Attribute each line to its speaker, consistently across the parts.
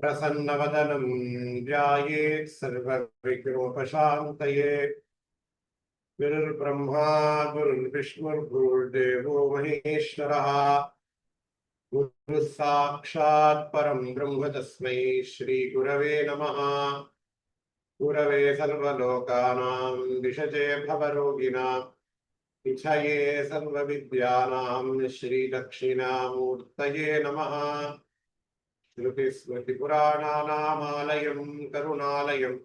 Speaker 1: प्रसन्नवदनं ध्यायेत् सर्वविघ्नोपशान्तये। गुरुर्ब्रह्मा गुरुर्विष्णुर्गुरुर्देवो महेश्वरः। गुरुः साक्षात् परं ब्रह्म तस्मै श्रीगुरवे नमः। गुरवे सर्वलोकानां विषजे भवरोगिणां विषये सर्वविद्यानां श्रीदक्षिणामूर्तये नमः। श्रुतिस्मृतिपुराणानामालयं करुणालयं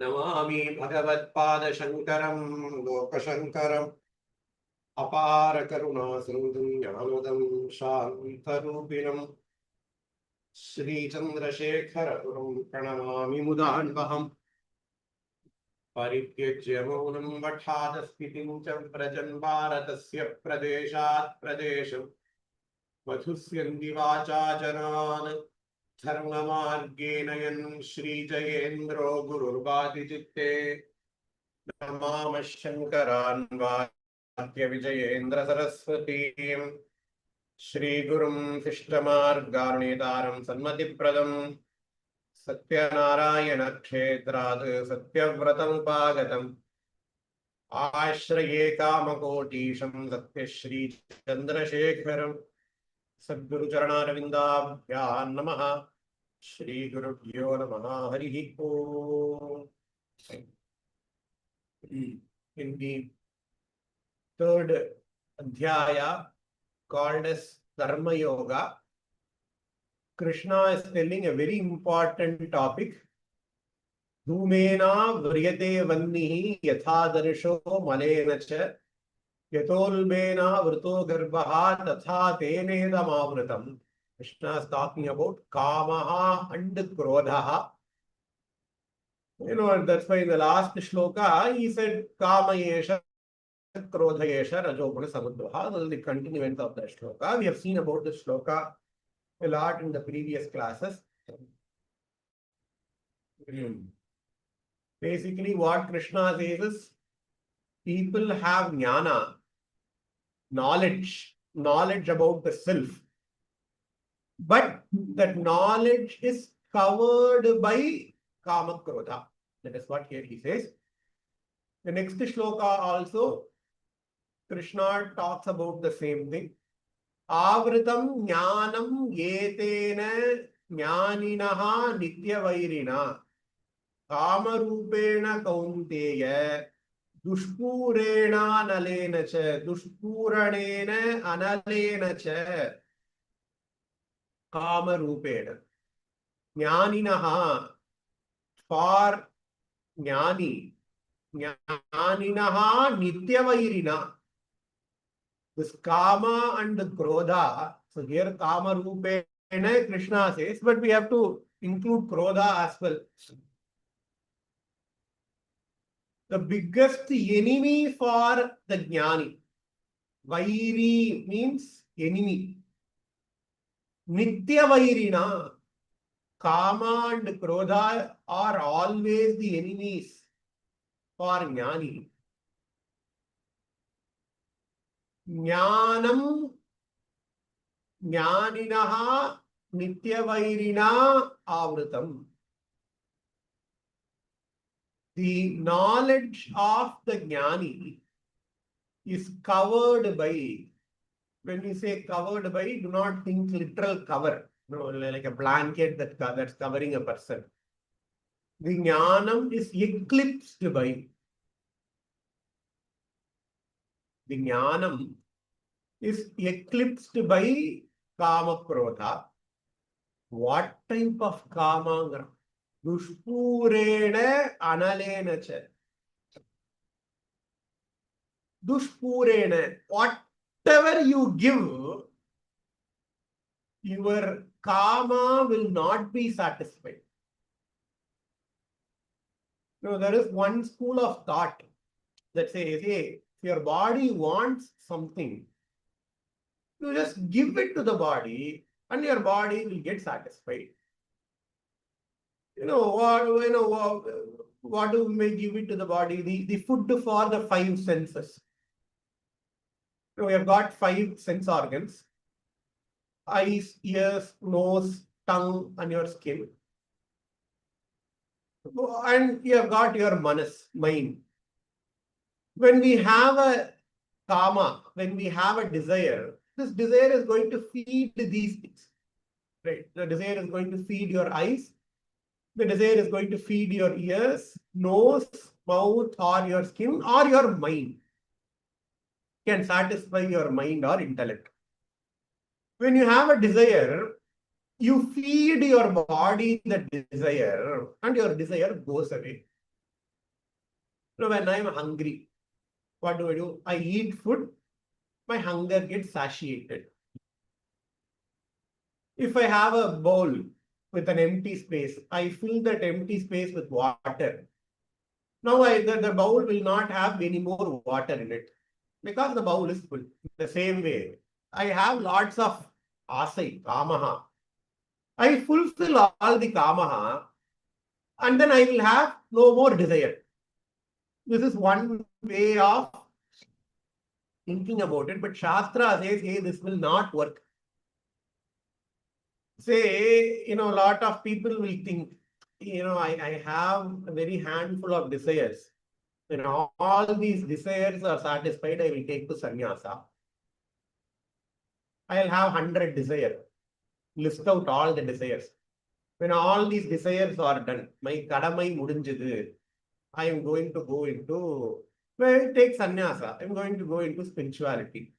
Speaker 1: नमामि भगवत्पादशङ्करं लोकशङ्करम्। अपार करुणासिन्धुं ज्ञानदं शान्तरूपिणं श्रीचन्द्रशेखरगुरुं प्रणमामि मुदान्वहम्। परित्यज्य मौनं वठादस्थितिं च व्रजन् भारतस्य प्रदेशात् प्रदेशं मधुस्यन्ति वाचा जनान् धर्ममार्गेण यन् श्रीजयेन्द्रो गुरुर्वादिचित्ते। नमामः शङ्करान् वाद्यविजयेन्द्र सरस्वतीं श्रीगुरुं शिष्टमार्गार्णेतारं सन्मतिप्रदं सत्यनारायणक्षेत्रात् सत्यव्रतमुपागतम् आश्रये कामकोटीशं सत्यश्रीचन्द्रशेखरं सद्गुरुचरणारविन्दाभ्यां नमः। श्रीगुरुभ्यो नमः। हरिः ओम्। In the third adhyaya called as Dharma Yoga, Krishna is telling a very important topic. Dhumena vriyate vannihi yathadarsho malena cha yatolbena vrto garbha tatha tenedamavritam. Krishna is talking about kamaha and krodhaha. That's why in the last shloka he said kama yesha krodha yesha rajoguna samudvaha. This is the continuance of the shloka. We have seen about the shloka a lot in the previous classes. Basically, what Krishna says is people have jnana, knowledge about the self, but that knowledge is covered by kama krodha. That is what here he says. The next shloka also, Krishna talks about the same thing. Avritam jnanam yetena jnaninaha nityavairina kamarupena kaunteya dushpurena analena cha dushpuranena analena cha kamarupena jnaninaha for jnani jnaninaha nityavairina. This kama and krodha, so here kama rupena Krishna says, but we have to include krodha as well. The biggest enemy for the jnani, vairi means enemy. Nitya vairina, kama and krodha are always the enemies for jnani. Jnanam jnaninaha nityavairina avritam. The knowledge of the jnani is covered by, when we say covered by, do not think literal cover, like a blanket that's covering a person. The jnanam is eclipsed by. The jnanam is eclipsed by kama krodha. What type of kama? Dushpurena analena cha. Dushpurena, whatever you give, your kama will not be satisfied. There is one school of thought that says, hey, if your body wants something, you just give it to the body and your body will get satisfied. What do we give it to the body? The food for the five senses. We have got five sense organs: eyes, ears, nose, tongue, and your skin. And you have got your manas, mind. When we have a kama, when we have a desire, this desire is going to feed these things. Right? The desire is going to feed your eyes. The desire is going to feed your ears, nose, mouth, or your skin, or your mind. Can satisfy your mind or intellect. When you have a desire, you feed your body the desire, and your desire goes away. So when I'm hungry, what do? I eat food, my hunger gets satiated. If I have a bowl with an empty space, I fill that empty space with water. Now the bowl will not have any more water in it because the bowl is full. The same way, I have lots of asai, kamaha. I fulfill all the kamaha, and then I will have no more desire. This is one way of thinking about it, but Shastra says, hey, this will not work. Say, a lot of people will think, I have a very handful of desires. When all these desires are satisfied, I will take to sannyasa. I'll have 100 desires. List out all the desires. When all these desires are done, my kadamai mudinjadu, I am going to go into, take sannyasa. I'm going to go into spirituality.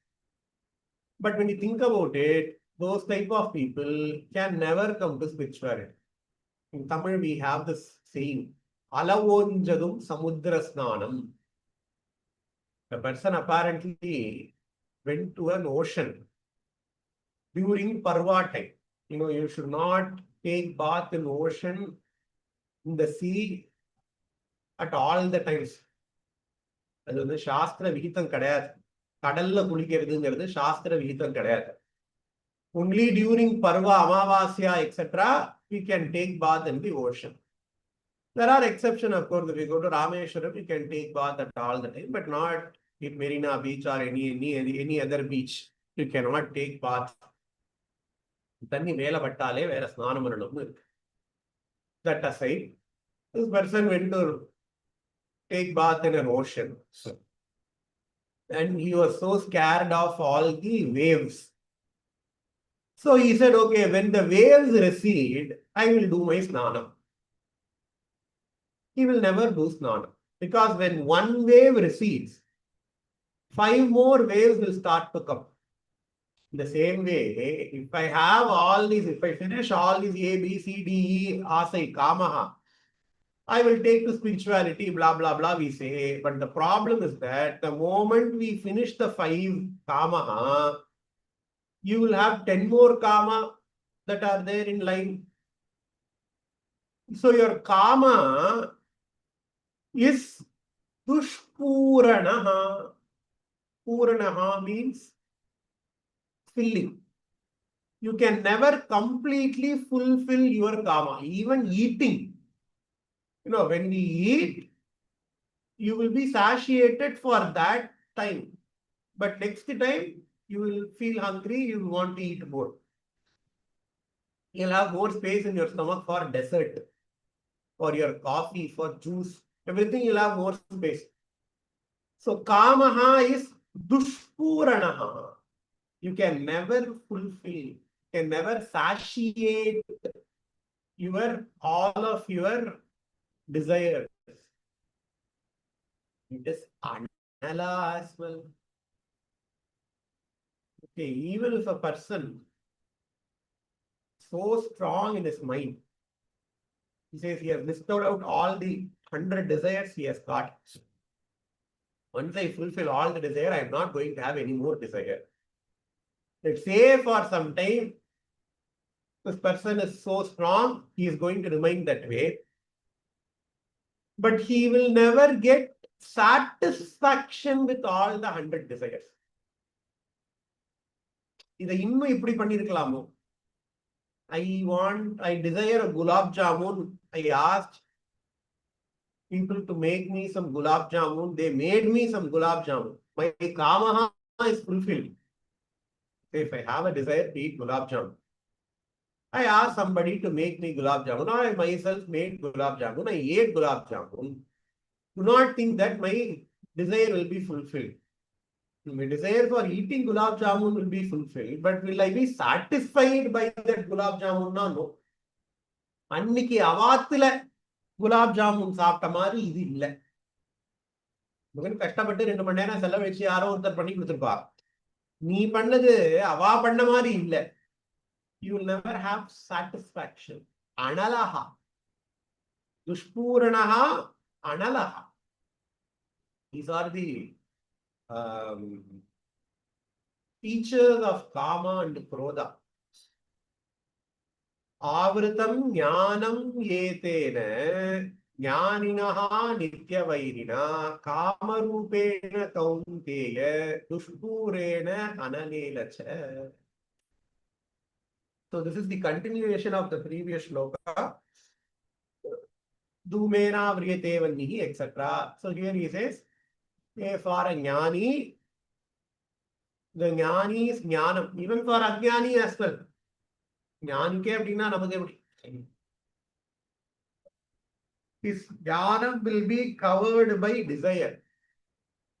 Speaker 1: But when you think about it, those type of people can never come to spirituality. In Tamil, we have this saying, Alavonjadum samudra snanam. The person apparently went to an ocean during Parva time. You should not take bath in ocean, in the sea, at all the times. அது வந்து சாஸ்திர விகிதம் கிடையாது. கடல்ல குளிக்கிறதுங்கிறது சாஸ்திர விகிதம் கிடையாது. Only during Parva, Amavasya, etc., we can take bath in the ocean. There are exceptions, of course. If we go to Rameshwaram, we can take bath at all the time, but not in Marina Beach or any other beach. You cannot take bath. தண்ணி மேல பட்டாலே வேற ஸ்நானம் பண்ணணும்னு இருக்கு. That aside, this person went to take bath in an ocean. And he was so scared of all the waves. So he said, okay, when the waves recede, I will do my snanam. He will never do snanam. Because when one wave recedes, 5 more waves will start to come. In the same way, if I have all these, if I finish all these A, B, C, D, E, Asai, Kamaha, I will take to spirituality, blah, blah, blah, we say. But the problem is that the moment we finish the 5 Kamaha, you will have 10 more Kama that are there in line. So your Kama is Dushpuranaha. Puranaha means filling. You can never completely fulfill your Kama. Even eating. When we eat, you will be satiated for that time. But next time, you will feel hungry, you will want to eat more. You'll have more space in your stomach for dessert, for your coffee, for juice. Everything you'll have more space. So, Kamaha is Dushpuranaha. You can never fulfill, can never satiate all of your desires. It is Anala as well. Okay, even if a person so strong in his mind, he says he has listed out all the 100 desires he has got. Once I fulfill all the desire, I am not going to have any more desire. Let's say for some time, this person is so strong, he is going to remain that way. But he will never get satisfaction with all the 100 desires. இதை இன்னும் இப்படி பண்ணிருக்கலாமோ? I desire a gulab jamun. I asked people to make me some gulab jamun. They made me some gulab jamun. My kamaha is fulfilled. If I have a desire to eat gulab jamun, I asked somebody to make me gulab jamun, or I myself made gulab jamun, I ate gulab jamun. Do not think that my desire will be fulfilled. My desire for eating gulab jamun will be fulfilled, but will I be satisfied by that gulab jamun? No. அன்னைக்கு அவாத்துல குலாப் ஜாமுன் சாப்பிட்ட மாதிரி இது இல்லை. கஷ்டப்பட்டு 2 மணி நேரம் செலவழிச்சு யாரோ ஒருத்தர் பண்ணி கொடுத்துருப்பா. நீ பண்ணது அவா பண்ண மாதிரி இல்லை. You will never have satisfaction. Analaha. Dushpuranaha, analaha. These are the features of kama and krodha. Avritam jnanam yetena jnaninaha nityavairina kamarupena kaunteya dushpurena analelacha. So this is the continuation of the previous shloka. Dhumena vriyate vannihi, etc. So here he says, for a jnani, the jnani is jnanam. Even for ajnani as well. Jnanike appadina namakku eppadi? His jnanam will be covered by desire.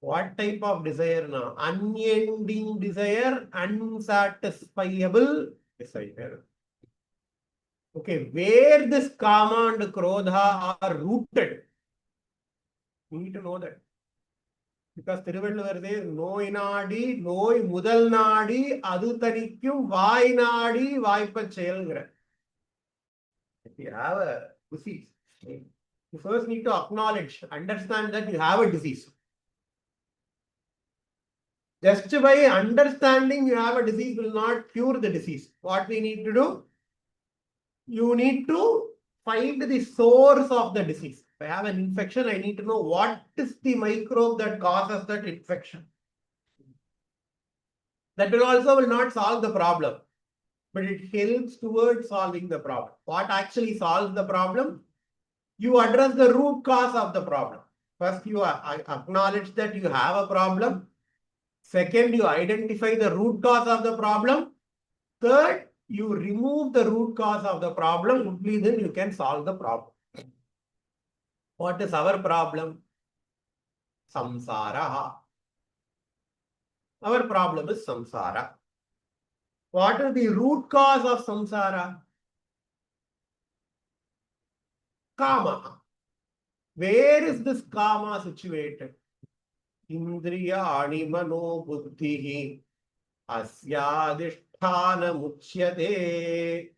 Speaker 1: What type of desire now? Unending desire, unsatisfiable desire. Okay, where this kama and krodha are rooted, you need to know that. Because Thiruvalluvar says, Noi nadi, Noi mudal nadi, adu tanikum, Vai nadi, Vaipa chelgra. If you have a disease, you first need to acknowledge, understand that you have a disease. Just by understanding you have a disease will not cure the disease. What we need to do? You need to find the source of the disease. If I have an infection, I need to know what is the microbe that causes that infection. That will not solve the problem, but it helps towards solving the problem. What actually solves the problem? You address the root cause of the problem. First, you acknowledge that you have a problem. Second, you identify the root cause of the problem. Third, you remove the root cause of the problem. Only then you can solve the problem. What is our problem? Samsara. Our problem is samsara. What is the root cause of samsara? Kama. Where is this kama situated? Indriyani mano buddhihi asyadishthana muchyate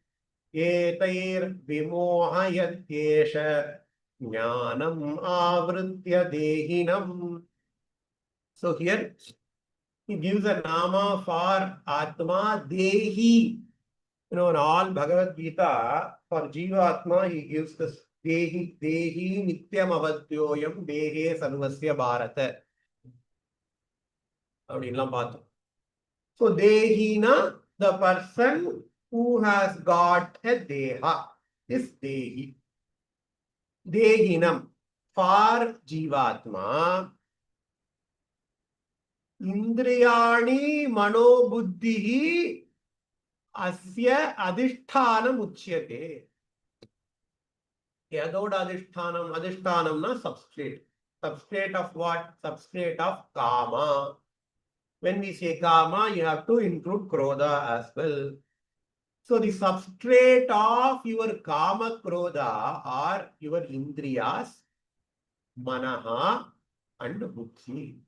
Speaker 1: etair vimohayatyesha jnanam avritya dehinam. So here he gives a nama for Atma Dehi. In all Bhagavad Gita, for Jiva Atma, he gives this Dehi, Dehi Nityam Avadyoyam Dehe Sarvasya Bharata. So Dehina, the person who has got a Deha, is Dehi. Dehinam, for Jivatma, Indriyani Manobuddhihi Asya Adhishthanam Uchyate. Yadod Adhishthanam, Adhishthanam na substrate. Substrate of what? Substrate of Kama. When we say Kama, you have to include Krodha as well. So the substrate of your Kama Krodha are your Indriyas, Manaha and Buddhi.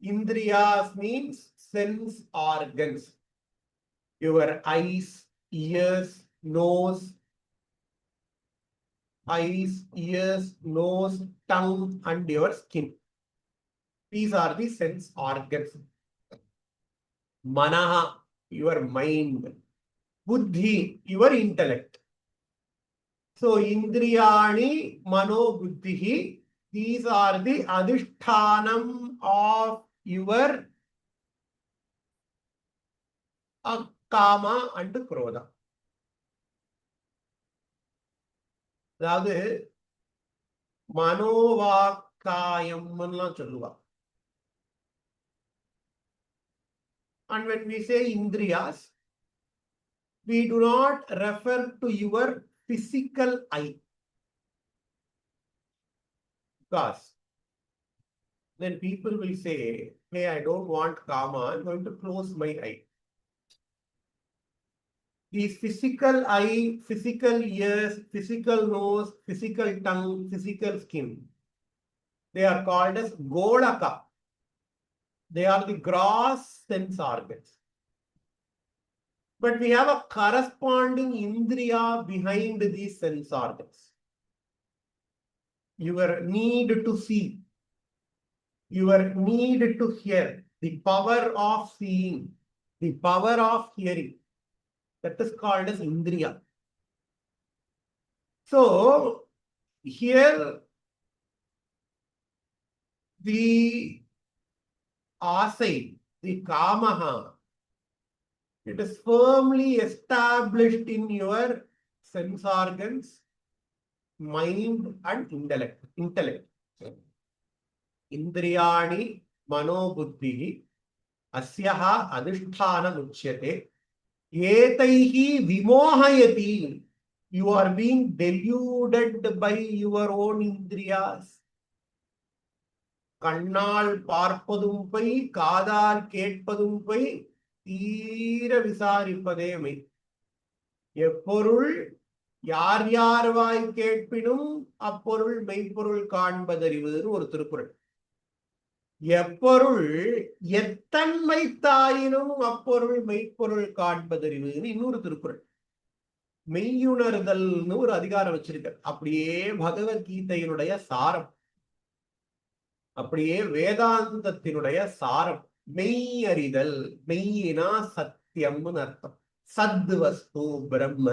Speaker 1: Indriyas means sense organs. Your eyes, ears, nose, tongue and your skin. These are the sense organs. Manaha, your mind. Buddhi, your intellect. So, Indriyani, Mano, Buddhihi, these are the Adhishthanam of your Kama and Krodha. அதாவது மனோவாக்காயம்லாம் சொல்லுவா. And when we say Indriyas, we do not refer to your physical eye. Because then people will say, hey, I don't want karma, I'm going to close my eye. These physical eye, physical ears, physical nose, physical tongue, physical skin, they are called as golaka. They are the gross sense organs. But we have a corresponding indriya behind these sense organs. Your need to see, your need to hear, the power of seeing, the power of hearing, that is called as indriya. So, here the asai, the kamaha, it is firmly established in your sense organs, mind and intellect. Indriyani manobuddhi asyaha adhisthana uchyate etaihi vimohayati. You are being deluded by your own indriyas. கண்ணால் பார்ப்பதும் பொய், காதால் கேட்பதும் பொய், தீர விசாரிப்பதே மெய். எப்பொருள் யார் யார் வாய் கேட்பினும் அப்பொருள் மெய்ப்பொருள் காண்பதறிவுன்னு ஒரு திருக்குறள். எப்பொருள் எத்தன்மை தாயினும் அப்பொருள் மெய்ப்பொருள் காண்பதறிவுன்னு இன்னொரு திருக்குறள். மெய்யுணர்தல்னு ஒரு அதிகாரம் வச்சிருக்க. அப்படியே பகவத்கீதையினுடைய சாரம், அப்படியே வேதாந்தத்தினுடைய சாரம். மெய் அறிதல், மெய்யினா சத்தியம்னு அர்த்தம். சத் வஸ்து பிரம்ம,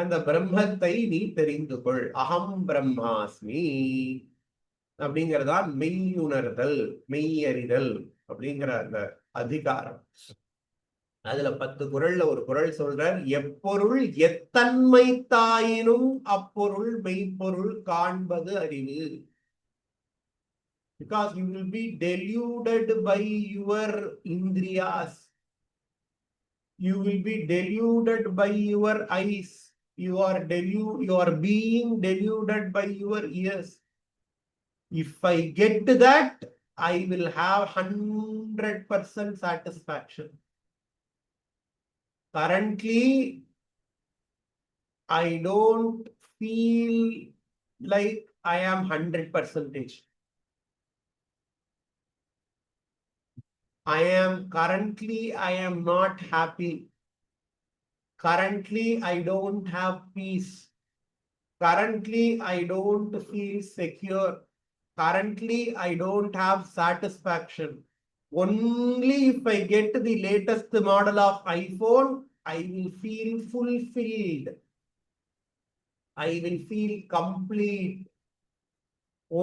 Speaker 1: அந்த பிரம்மத்தை நீ தெரிந்து கொள். அகம் பிரம்மாஸ்மி அப்படிங்கிறதா மெய்யுணர்தல், மெய்யறிதல் அப்படிங்கிற அந்த அதிகாரம். அதுல 10 குறள்ல ஒரு குறள் சொல்றார், எப்பொருள் எத்தன்மை தாயினும் அப்பொருள் மெய்ப்பொருள் காண்பது அறிவு. Because you will be deluded by your indriyas. You will be deluded by your eyes. You are being deluded by your ears. If I get that, I will have 100% satisfaction. Currently, I don't feel like I am 100%. I am not happy. Currently, I don't have peace. Currently, I don't feel secure. Currently, I don't have satisfaction. Only if I get the latest model of iPhone, I will feel fulfilled. I will feel complete.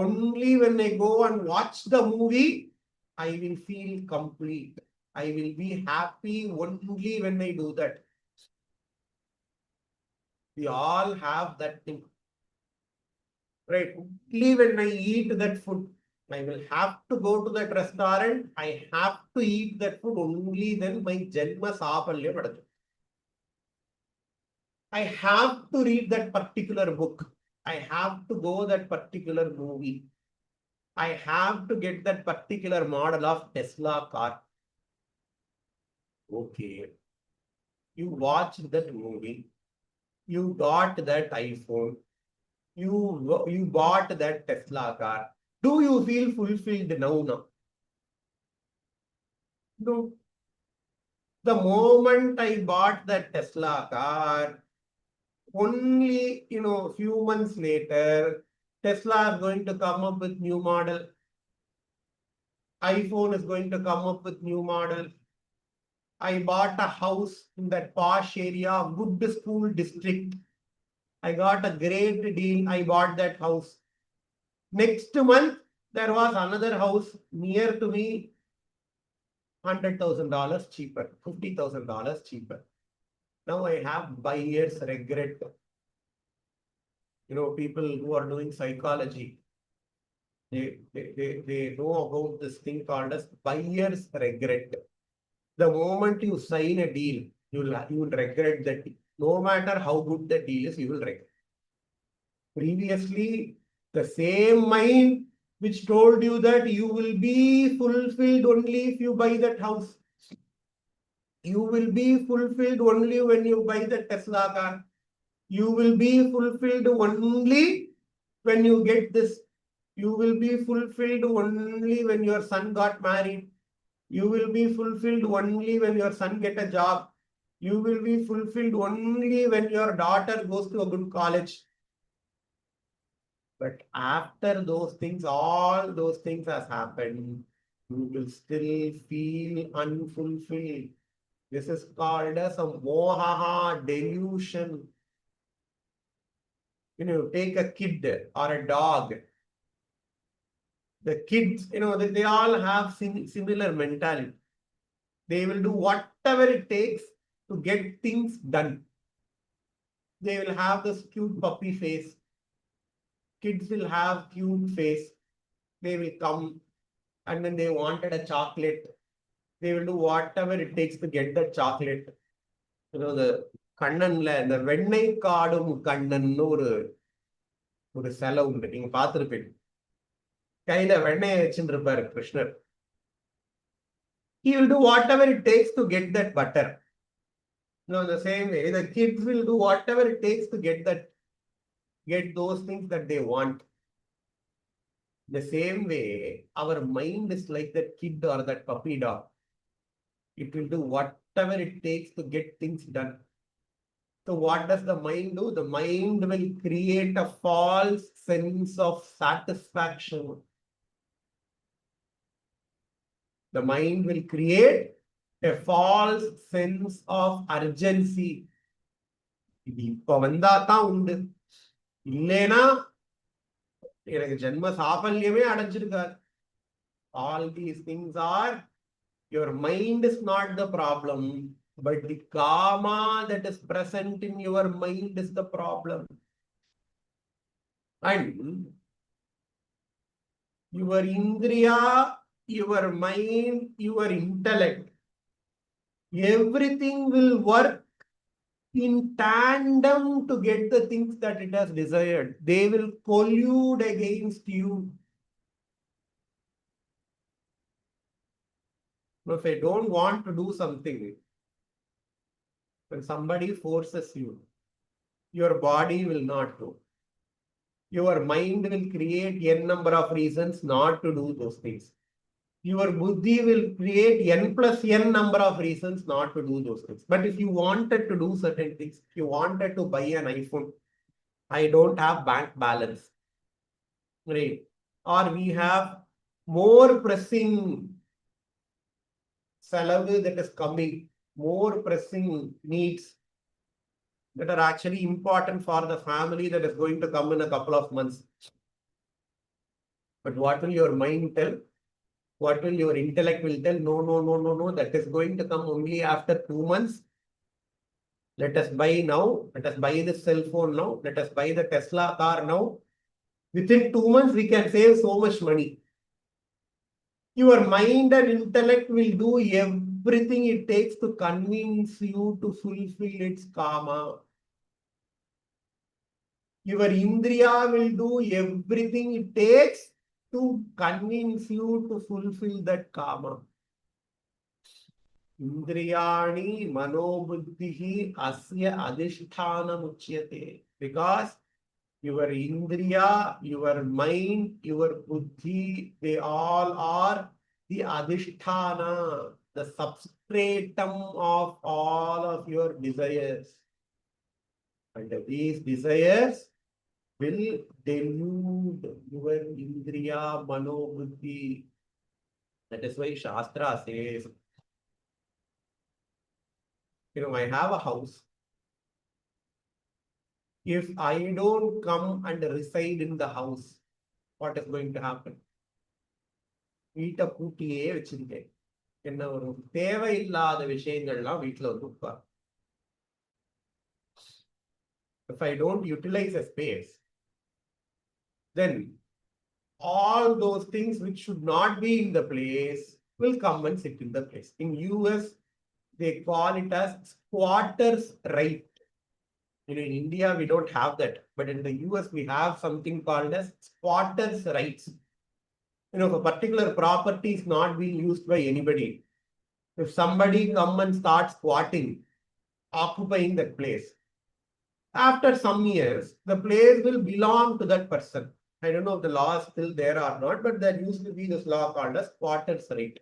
Speaker 1: Only when I go and watch the movie, I will feel complete. I will be happy only when I do that. We all have that thing. Right? Only when I eat that food, I will have to go to that restaurant. I have to eat that food. Only then my janma saapalya padadu. I have to read that particular book. I have to go that particular movie. I have to get that particular model of Tesla car. Okay. You watched that movie. You got that iPhone. You bought that Tesla car. Do you feel fulfilled now? No. The moment I bought that Tesla car, only, few months later, Tesla is going to come up with new model. iPhone is going to come up with new model. I bought a house in that posh area, good school district. I got a great deal. I bought that house. Next month, there was another house near to me, $100,000 cheaper, $50,000 cheaper. Now I have buyer's regret. People who are doing psychology, they know about this thing called as buyer's regret. The moment you sign a deal, You will regret that. No matter how good the deal is, you will regret. Previously, the same mind which told you that you will be fulfilled only if you buy that house. You will be fulfilled only when you buy the Tesla car. You will be fulfilled only when you get this. You will be fulfilled only when your son got married. You will be fulfilled only when your son get a job. You will be fulfilled only when your daughter goes to a good college. But after those things, all those things has happened, you will still feel unfulfilled. This is called as a moha delusion. Take a kid or a dog. The kids, they all have similar mentality. They will do whatever it takes to get things done. They will have this cute puppy face. Kids will have cute face. They will come and then they wanted a chocolate. They will do whatever it takes to get that chocolate. The கண்ணன்ல இந்த வெண்ணெய் காடும் கண்ணன்னு ஒரு சிலை உண்டு. நீங்க பார்த்திருப்பீங்க. கையில வெண்ணெயை வச்சுட்டு இருப்பாரு கிருஷ்ணர். He will do whatever it takes to get that butter. The same way, the kids will do whatever it takes to get those things that they want. The same way, our mind is like that kid or that puppy dog. It will do whatever it takes to get things done. So what does the mind do? The mind will create a false sense of satisfaction. The mind will create a false sense of urgency. இது இப்ப வந்தா தான் உண்டு, இல்லைனா எனக்கு ஜென்ம சாபல்யமே அடைஞ்சிருக்காரு. All these things are, your mind is not the problem, but the karma that is present in your mind is the problem. And your indriya, your mind, your intellect, everything will work in tandem to get the things that it has desired. They will collude against you. If I don't want to do something, when somebody forces you, your body will not do. Your mind will create n number of reasons not to do those things. Your buddhi will create n plus n number of reasons not to do those things. But if you wanted to do certain things, if you wanted to buy an iPhone, I don't have bank balance, right? Or we have more pressing salavu that is coming, more pressing needs that are actually important for the family that is going to come in a couple of months. But what will your mind tell? What will your intellect will tell? No, that is going to come only after 2 months. Let us buy now. Let us buy this cell phone now. Let us buy the Tesla car now. Within 2 months, we can save so much money. Your mind and intellect will do everything it takes to convince you to fulfill its karma. Your indriya will do everything it takes to convince you to fulfill that karma. Indriyani manobuddhihi asya adhisthana muchyate. Because your indriya, your mind, your buddhi, they all are the adhisthana, the substratum of all of your desires. And these desires will delude your indriya manobuddhi. That is why Shastra says, I have a house. If I don't come and reside in the house, what is going to happen? வீட்டை பூட்டியே வச்சிருக்கேன், என்ன ஒரு தேவையில்லாத விஷயங்கள்லாம் வீட்டில் வந்து உட்கார். If I don't utilize a space, then all those things which should not be in the place will come and sit in the place. In US, they call it as squatter's right. In India, we don't have that. But in the US, we have something called as squatter's rights. If a particular property is not being used by anybody, if somebody come and starts squatting, occupying that place, after some years, the place will belong to that person. I don't know if the law is still there or not, but there used to be this law called as squatter's right.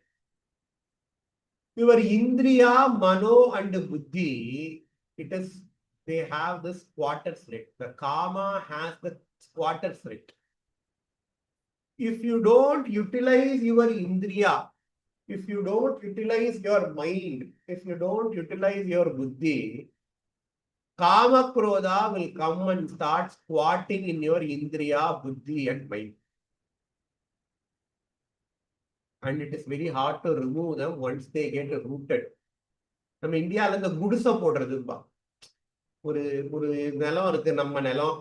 Speaker 1: Your Indriya, Mano, and Buddhi, they have this squatter's right. The Kama has the squatter's right. If you don't utilize your Indriya, if you don't utilize your mind, if you don't utilize your Buddhi, Kama Krodha will come and start squatting in your Indriya, Buddhi, and mind. And it is very hard to remove them once they get rooted. நம்ம இந்தியாவில் இந்த குடிசை போடுறதுப்பா ஒரு நிலம் இருக்கு நம்ம நிலம்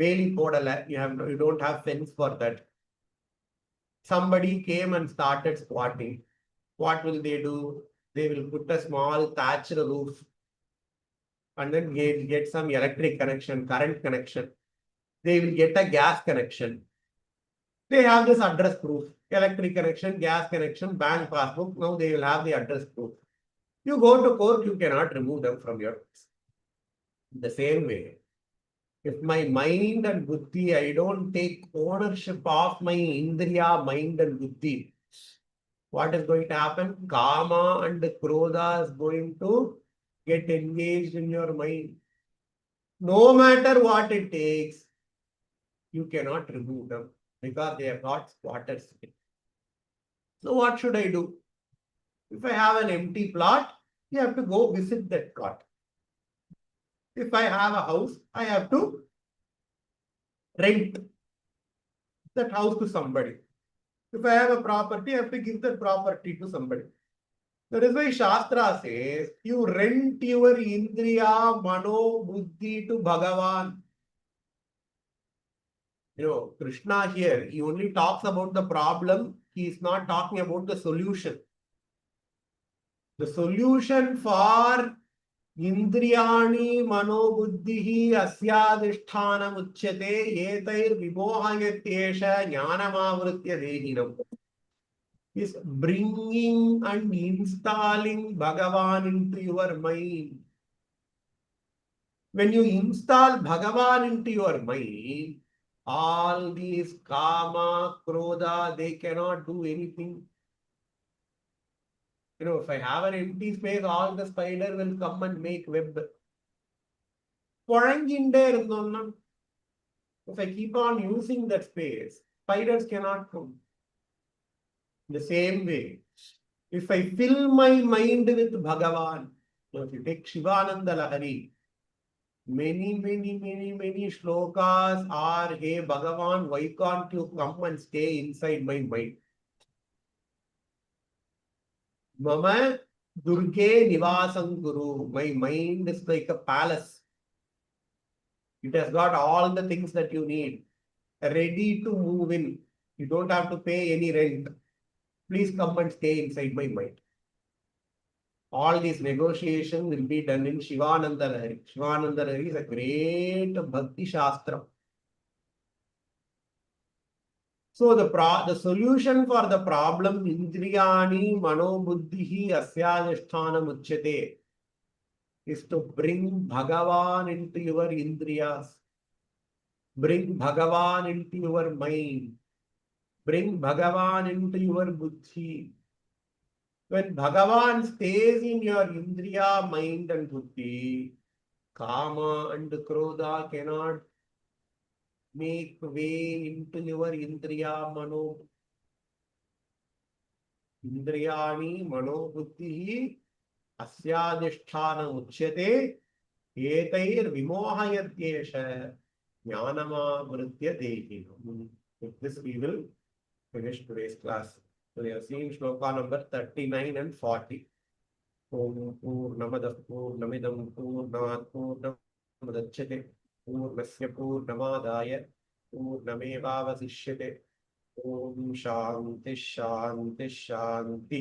Speaker 1: வேலி போடலை you don't have fence for that. Somebody came and started squatting. What will they do? They will put a small thatched roof and then get some electric connection, current connection. They will get a gas connection. They have this address proof, electric connection, gas connection, bank passbook. Now they will have the address proof. You go to court, you cannot remove them from your place. In the same way, if my mind and buddhi, I don't take ownership of my indriya, mind and buddhi, what is going to happen? Kama and krodha is going to get engaged in your mind. No matter what it takes, you cannot remove them because they are not squatters. So what should I do? If I have an empty plot, you have to go visit that plot. If I have a house, I have to rent that house to somebody. If I have a property, I have to give that property to somebody. That is why Shastra says, you rent your Indriya, Mano, Buddhi to Bhagavan. Krishna here, he only talks about the problem. He is not talking about the solution. The solution for Indriyani Mano Buddhihi Asyadhisthana Uchyate Yetair Vimohayatyesha Jnanamavritya Dehinam is bringing and installing Bhagavan into your mind. When you install Bhagavan into your mind, all these Kama, Krodha, they cannot do anything. If I have an empty space, all the spider will come and make web. If I keep on using that space, spiders cannot come. The same way, if I fill my mind with Bhagavan, if you take Shivananda Lahari, many shlokas are, hey Bhagavan, why can't you come and stay inside my mind? Mama Durge Nivasam Guru, my mind is like a palace. It has got all the things that you need, ready to move in. You don't have to pay any rent. Please come and stay inside my mind. All these negotiations will be done in Shivananda Lahari. Shivananda Lahari is a great Bhakti Shastra. So the solution for the problem Indriyani Mano Buddhihi Asyadhisthana Uchyate is to bring Bhagavan into your Indriyas. Bring Bhagavan into your mind. Bring Bhagavan into your Buddhi. When Bhagavan stays in your Indriya, mind and Buddhi, Kama and Krodha cannot make way into your Indriya, Mano. Indriyani, Mano, Buddhi, Asyadhisthana Uchyate, Etair Vimohayatyesha, Jnanama Vritya Dehinam. With this we will finish today's class. So we have seen Shloka number 39 and 40. Om Purnamada Purnamidam Purnat Purnamudachyate Purnasya Purnamadaya Purnamevavasishyate Om Shanti Shanti Shanti.